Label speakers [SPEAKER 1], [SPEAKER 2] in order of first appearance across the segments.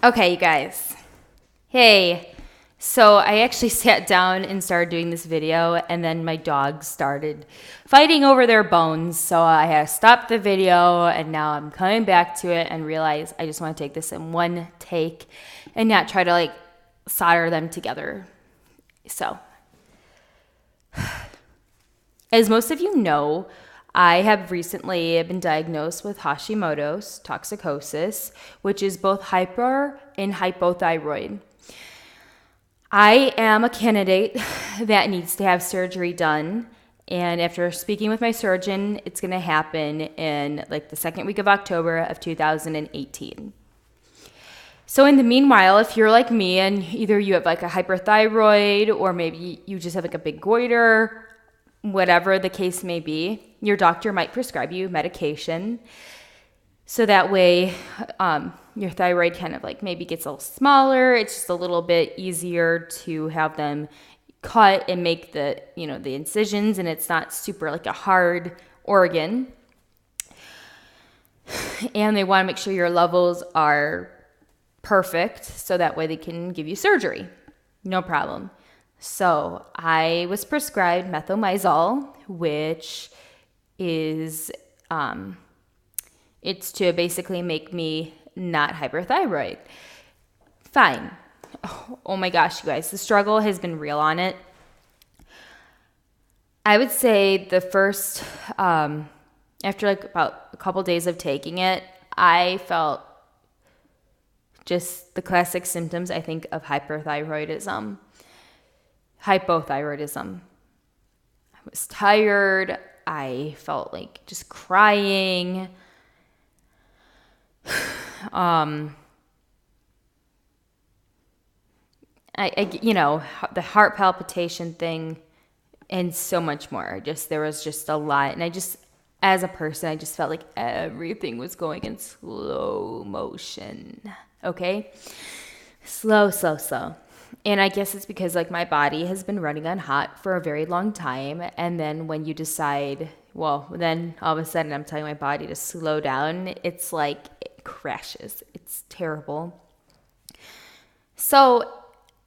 [SPEAKER 1] Okay, you guys. Hey. So I actually sat down and started doing this video, and then my dogs started fighting over their bones. So I had to stop the video, and now I'm coming back to it and realize I just want to take this in one take and not try to like solder them together. So, as most of you know, I have recently been diagnosed with Hashimoto's toxicosis, which is both hyper and hypothyroid. I am a candidate that needs to have surgery done. And after speaking with my surgeon, it's going to happen in like the second week of October of 2018. So in the meanwhile, if you're like me and either you have like a hyperthyroid or maybe you just have like a big goiter, whatever the case may be, your doctor might prescribe you medication. So that way, your thyroid kind of like maybe gets a little smaller. It's just a little bit easier to have them cut and make the incisions, and it's not super like a hard organ. And they want to make sure your levels are perfect so that way they can give you surgery. No problem. So I was prescribed METHIMAZOLE, which is it's to basically make me not hyperthyroid. Fine. Oh my gosh, you guys, the struggle has been real on it. I would say the first, after like about a couple days of taking it, I felt just the classic symptoms, I think, of hypothyroidism. I was tired. I felt like just crying. The heart palpitation thing and so much more. There was just a lot. And as a person, I just felt like everything was going in slow motion. Okay? Slow. And I guess it's because like my body has been running on hot for a very long time. And then when you decide, then all of a sudden I'm telling my body to slow down, it's like it crashes. It's terrible. So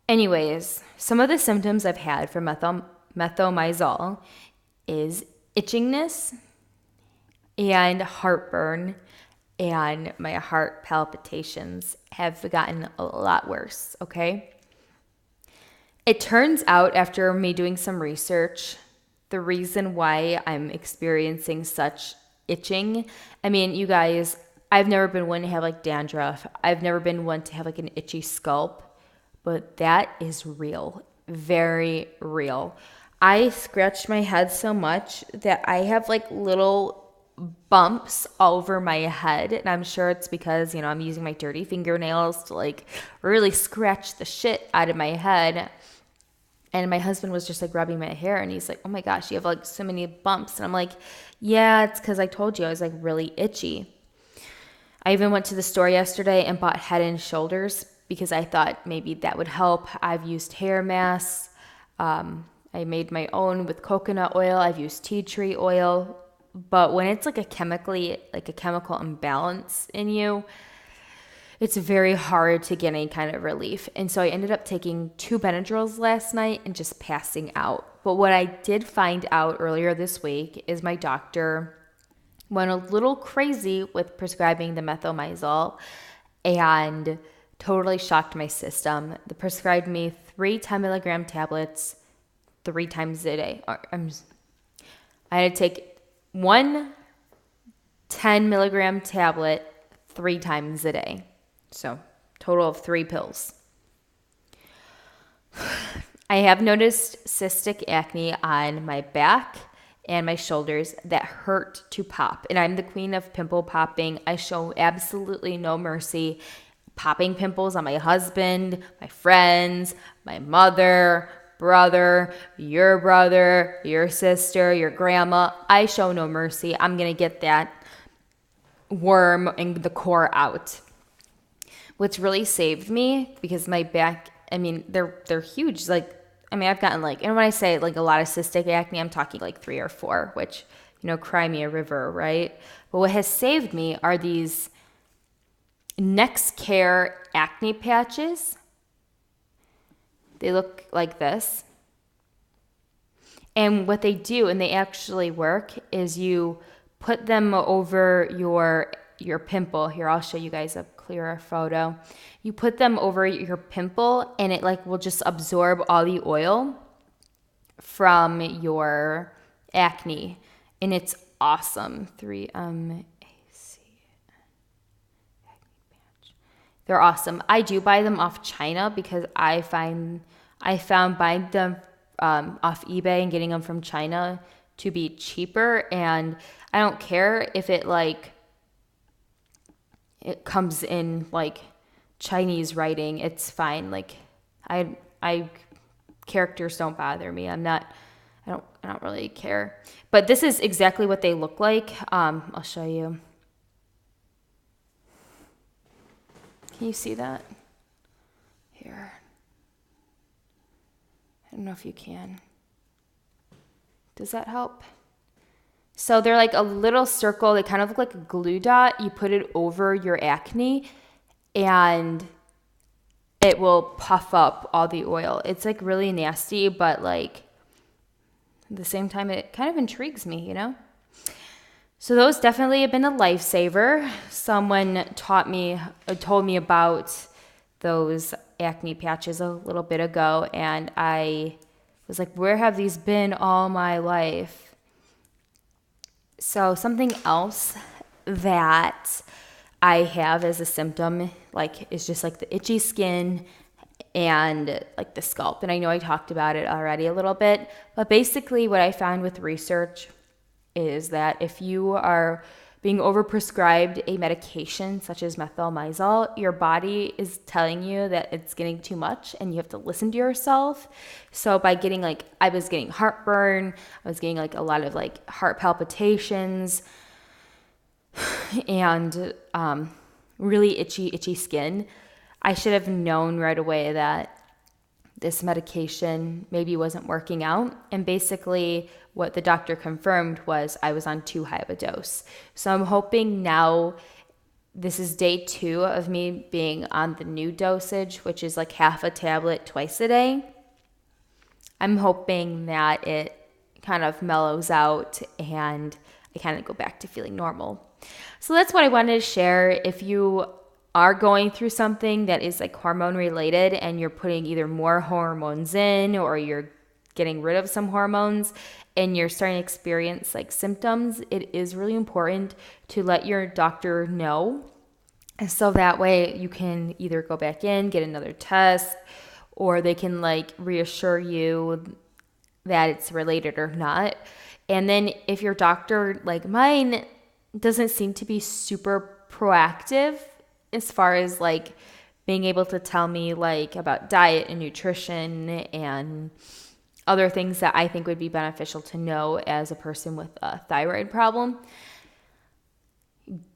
[SPEAKER 1] anyways, some of the symptoms I've had from METHIMAZOLE is itchiness and heartburn, and my heart palpitations have gotten a lot worse, okay? It turns out after me doing some research, the reason why I'm experiencing such itching, you guys, I've never been one to have like dandruff. I've never been one to have like an itchy scalp, but that is real, very real. I scratched my head so much that I have like little bumps all over my head, and I'm sure it's because, I'm using my dirty fingernails to like really scratch the shit out of my head. And my husband was just like rubbing my hair, and he's like, "Oh my gosh, you have like so many bumps." And I'm like, "Yeah, it's because I told you I was like really itchy." I even went to the store yesterday and bought Head and Shoulders because I thought maybe that would help. I've used hair masks. I made my own with coconut oil. I've used tea tree oil. But when it's like a chemical imbalance in you, it's very hard to get any kind of relief. And so I ended up taking 2 Benadryls last night and just passing out. But what I did find out earlier this week is my doctor went a little crazy with prescribing the METHIMAZOLE and totally shocked my system. They prescribed me 3 10-milligram tablets 3 times a day. I had to take 1 10-milligram tablet 3 times a day. So, total of 3 pills. I have noticed cystic acne on my back and my shoulders that hurt to pop. And I'm the queen of pimple popping. I show absolutely no mercy. Popping pimples on my husband, my friends, my mother, brother, your sister, your grandma. I show no mercy. I'm going to get that worm and the core out. What's really saved me, because my back, they're huge. I've gotten and when I say like a lot of cystic acne, I'm talking like 3 or 4, which, cry me a river, right? But what has saved me are these Next Care acne patches. They look like this. And what they do, and they actually work, is you put them over your pimple. Here, I'll show you guys a clearer photo. You put them over your pimple, and it like will just absorb all the oil from your acne, and it's awesome. 3M AC acne patch. They're awesome. I do buy them off China because I found buying them off eBay and getting them from China to be cheaper, and I don't care if it comes in like Chinese writing. It's fine. Like I characters don't bother me. I don't really care. But this is exactly what they look like. I'll show you. Can you see that? Here. I don't know if you can. Does that help? So they're like a little circle. They kind of look like a glue dot. You put it over your acne and it will puff up all the oil. It's like really nasty, but like at the same time, it kind of intrigues me, you know? So those definitely have been a lifesaver. Someone told me about those acne patches a little bit ago, and I was like, where have these been all my life? So something else that I have as a symptom, like, is just like the itchy skin and like the scalp. And I know I talked about it already a little bit, but basically what I found with research is that if you are being overprescribed a medication such as METHIMAZOLE, your body is telling you that it's getting too much and you have to listen to yourself. So by getting I was getting heartburn, I was getting like a lot of like heart palpitations and really itchy skin. I should have known right away that this medication maybe wasn't working out. And basically what the doctor confirmed was I was on too high of a dose. So I'm hoping now, this is day 2 of me being on the new dosage, which is like half a tablet twice a day. I'm hoping that it kind of mellows out and I kind of go back to feeling normal. So that's what I wanted to share. If you are going through something that is like hormone related and you're putting either more hormones in or you're getting rid of some hormones and you're starting to experience like symptoms, it is really important to let your doctor know. And so that way you can either go back in, get another test, or they can like reassure you that it's related or not. And then if your doctor, like mine, doesn't seem to be super proactive as far as like being able to tell me like about diet and nutrition and other things that I think would be beneficial to know as a person with a thyroid problem,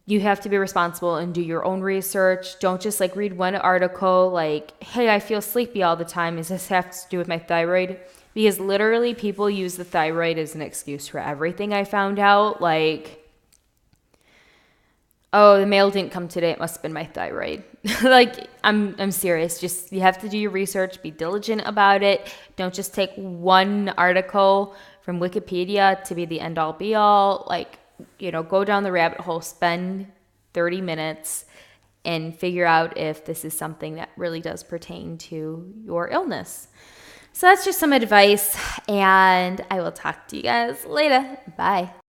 [SPEAKER 1] you have to be responsible and do your own research. Don't just like read one article like, hey, I feel sleepy all the time. Does this have to do with my thyroid? Because literally people use the thyroid as an excuse for everything, I found out. Like, oh, the mail didn't come today, it must have been my thyroid. Like, I'm serious. Just, you have to do your research, be diligent about it. Don't just take one article from Wikipedia to be the end all be all. Like, you know, go down the rabbit hole, spend 30 minutes and figure out if this is something that really does pertain to your illness. So that's just some advice, and I will talk to you guys later. Bye.